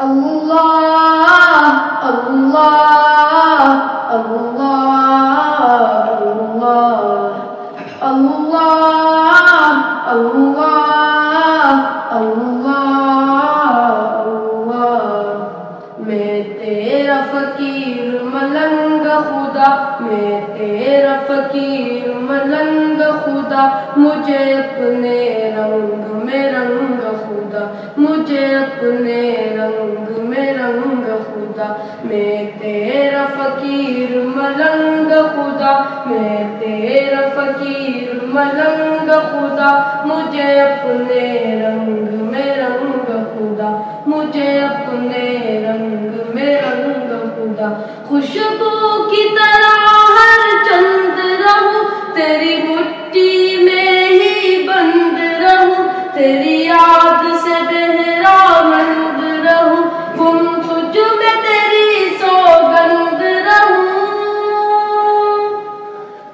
اللہ اللہ اللہ اللہ اللہ اللہ میں تیرا فقیر ملنگ خدا، میں تیرا فقیر ملنگ خدا، مجھے اپنے رنگ میں رنگ خدا، مجھے اپنے رنگ میں رنگ خدا، میں تیرا فقیر ملنگ خدا، میں تیرا فقیر ملنگ خدا، مجھے اپنے رنگ میں رنگ خدا، مجھے اپنے رنگ میں رنگ خدا، خوشبو کی طرح ہر چند رہوں، تیری مٹھی میں ہی بند رہوں، تیری یاد سے بہرا مند رہوں، گم تجھ میں تیری سوگند رہوں،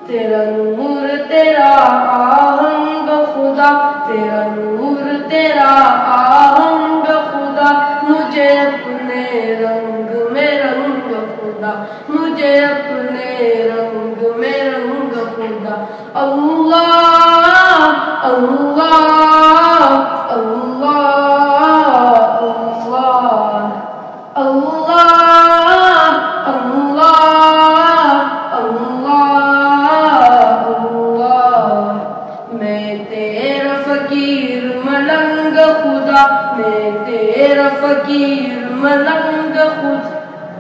تیرا نور تیرا آہنگ خدا، تیرا نور تیرا آہنگ خدا، مجھے اپنے رنگ میں رنگ خدا، مجھے اپنے رنگ میں رنگ خدا، اللہ اللہ اللہ اللہ اللہ اللہ، میں تیرا فقیر ملنگ خدا، میں تیرا فقیر ملنگ خدا،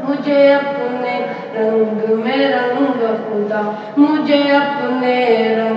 مجھے اپنے رنگ میں رنگ خدا، مجھے اپنے رنگ